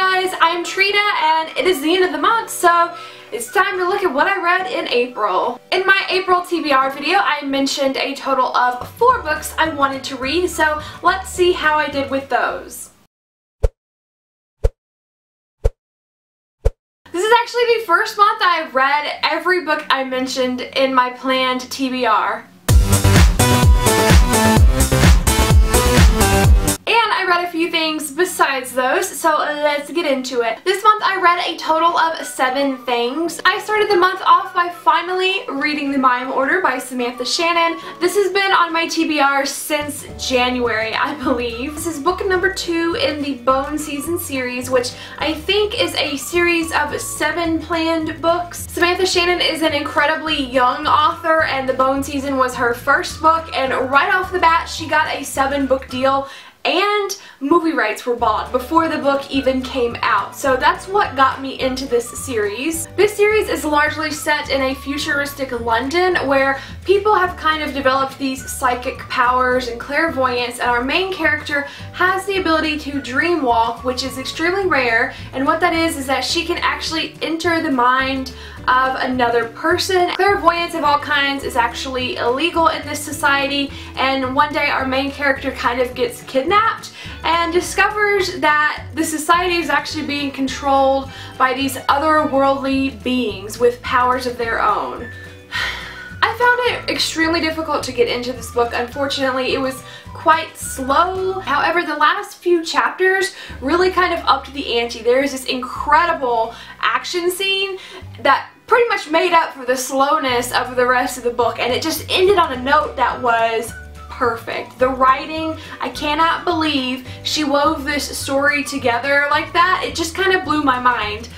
guys, I'm Trina and it is the end of the month, so it's time to look at what I read in April. In my April TBR video, I mentioned a total of 4 books I wanted to read, so let's see how I did with those. This is actually the first month I've read every book I mentioned in my planned TBR. And I read a few things besides those, so let's get into it. This month I read a total of 7 things. I started the month off by finally reading the Mime Order by Samantha Shannon. This has been on my TBR since January, I believe. This is book number 2 in the Bone Season series, which I think is a series of 7 planned books. Samantha Shannon is an incredibly young author, and the Bone Season was her first book, and right off the bat she got a 7-book deal and movie rights were bought before the book even came out. So that's what got me into this series. This series is largely set in a futuristic London where people have kind of developed these psychic powers and clairvoyance, and our main character has the ability to dream walk, which is extremely rare, and what that is that she can actually enter the mind of another person. Clairvoyance of all kinds is actually illegal in this society, and one day our main character kind of gets kidnapped and discovers that the society is actually being controlled by these otherworldly beings with powers of their own. I found it extremely difficult to get into this book. Unfortunately, it was quite slow. However, the last few chapters really kind of upped the ante. There is this incredible action scene that pretty much made up for the slowness of the rest of the book, and it just ended on a note that was perfect. The writing, I cannot believe she wove this story together like that. It just kind of blew my mind.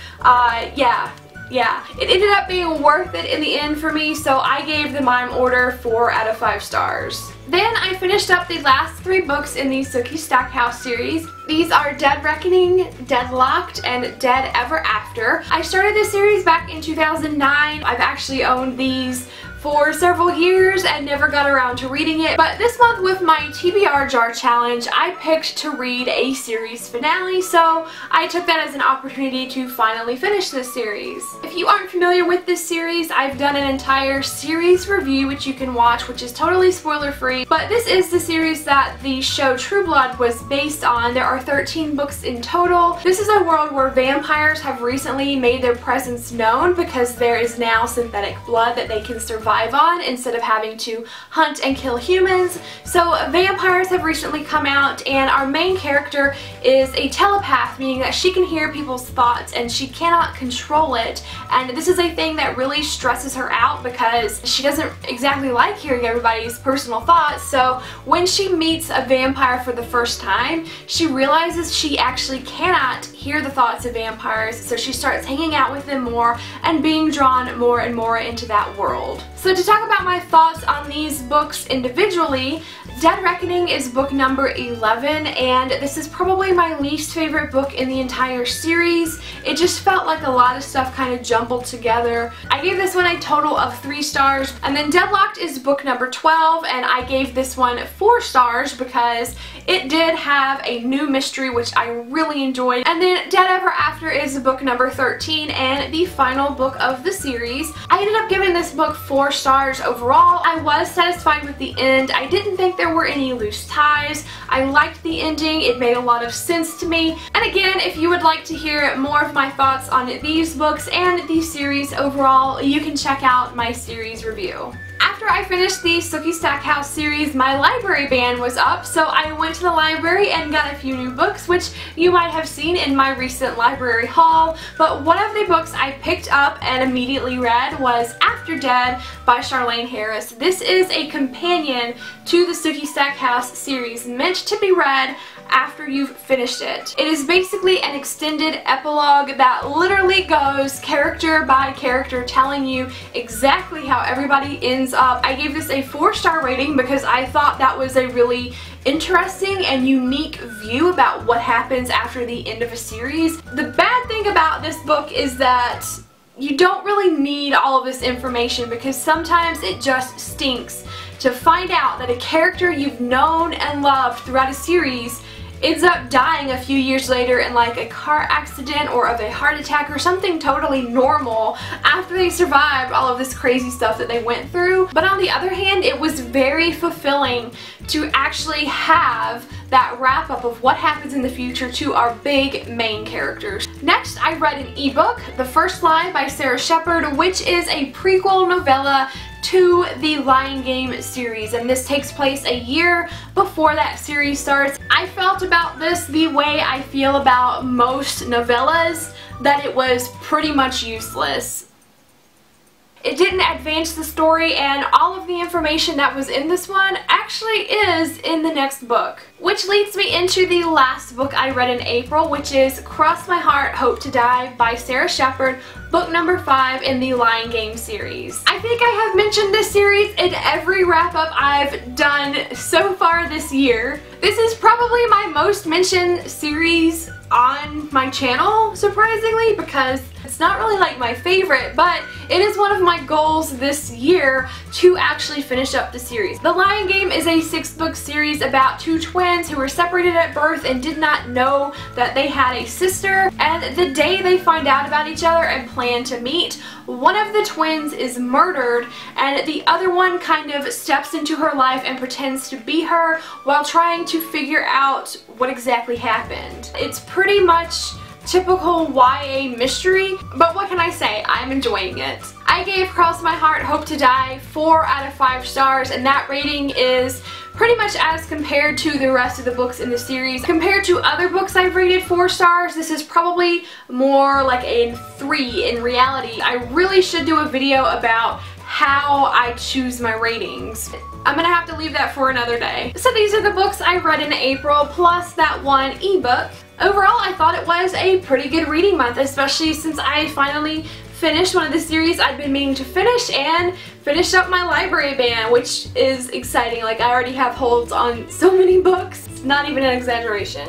Yeah, it ended up being worth it in the end for me, so I gave the Mime Order 4 out of 5 stars. Then I finished up the last 3 books in the Sookie Stackhouse series. These are Dead Reckoning, Deadlocked, and Dead Ever After. I started this series back in 2009. I've actually owned these for several years and never got around to reading it, but this month with my TBR jar challenge I picked to read a series finale, so I took that as an opportunity to finally finish this series. If you aren't familiar with this series, I've done an entire series review which you can watch, which is totally spoiler free, but this is the series that the show True Blood was based on. There are 13 books in total. This is a world where vampires have recently made their presence known because there is now synthetic blood that they can survive on instead of having to hunt and kill humans. So vampires have recently come out, and our main character is a telepath, meaning that she can hear people's thoughts and she cannot control it, and this is a thing that really stresses her out because she doesn't exactly like hearing everybody's personal thoughts. So when she meets a vampire for the first time, she realizes she actually cannot hear the thoughts of vampires, so she starts hanging out with them more and being drawn more and more into that world. So to talk about my thoughts on these books individually, Dead Reckoning is book number 11, and this is probably my least favorite book in the entire series. It just felt like a lot of stuff kind of jumbled together. I gave this one a total of 3 stars, and then Deadlocked is book number 12, and I gave this one 4 stars because it did have a new mystery which I really enjoyed. And then Dead Ever After is book number 13 and the final book of the series. I ended up giving this book 4 stars overall. I was satisfied with the end. I didn't think there were any loose ties. I liked the ending. It made a lot of sense to me. And again, if you would like to hear more of my thoughts on these books and the series overall, you can check out my series review. After I finished the Sookie Stackhouse series, my library ban was up, so I went to the library and got a few new books, which you might have seen in my recent library haul, but one of the books I picked up and immediately read was After Dead by Charlaine Harris. This is a companion to the Sookie Stackhouse series, meant to be read after you've finished it. It is basically an extended epilogue that literally goes character by character, telling you exactly how everybody ends up. I gave this a 4-star rating because I thought that was a really interesting and unique view about what happens after the end of a series. The bad thing about this book is that you don't really need all of this information because sometimes it just stinks to find out that a character you've known and loved throughout a series ends up dying a few years later in like a car accident or of a heart attack or something totally normal after they survived all of this crazy stuff that they went through. But on the other hand, it was very fulfilling to actually have that wrap up of what happens in the future to our big main characters. Next, I read an ebook, The First Lie by Sarah Shepard, which is a prequel novella to the Lion Game series, and this takes place a year before that series starts. I felt about this the way I feel about most novellas, that it was pretty much useless. It didn't advance the story, and all of the information that was in this one actually is in the next book. Which leads me into the last book I read in April, which is Cross My Heart, Hope to Die by Sarah Shepard, book number 5 in the Lion Game series. I think I have mentioned this series in every wrap-up I've done so far this year. This is probably my most mentioned series on my channel, surprisingly, because it's not really like my favorite, but it is one of my goals this year to actually finish up the series. The Lion Game is a 6-book series about 2 twins who were separated at birth and did not know that they had a sister, and the day they find out about each other and plan to meet, one of the twins is murdered and the other one kind of steps into her life and pretends to be her while trying to figure out what exactly happened. It's pretty much typical YA mystery, but what can I say? I'm enjoying it. I gave Cross My Heart, Hope to Die 4 out of 5 stars, and that rating is pretty much as compared to the rest of the books in the series. Compared to other books I've rated 4 stars, this is probably more like a 3 in reality. I really should do a video about how I choose my ratings. I'm gonna have to leave that for another day. So these are the books I read in April, plus that one ebook. Overall, I thought it was a pretty good reading month, especially since I finally finished one of the series I'd been meaning to finish and finished up my library ban, which is exciting. Like, I already have holds on so many books. It's not even an exaggeration.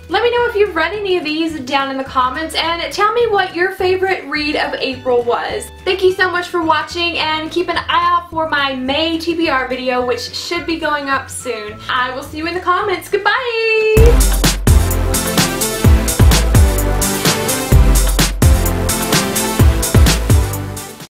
Let me know if you've read any of these down in the comments, and tell me what your favorite read of April was. Thank you so much for watching, and keep an eye out for my May TBR video, which should be going up soon. I will see you in the comments. Goodbye!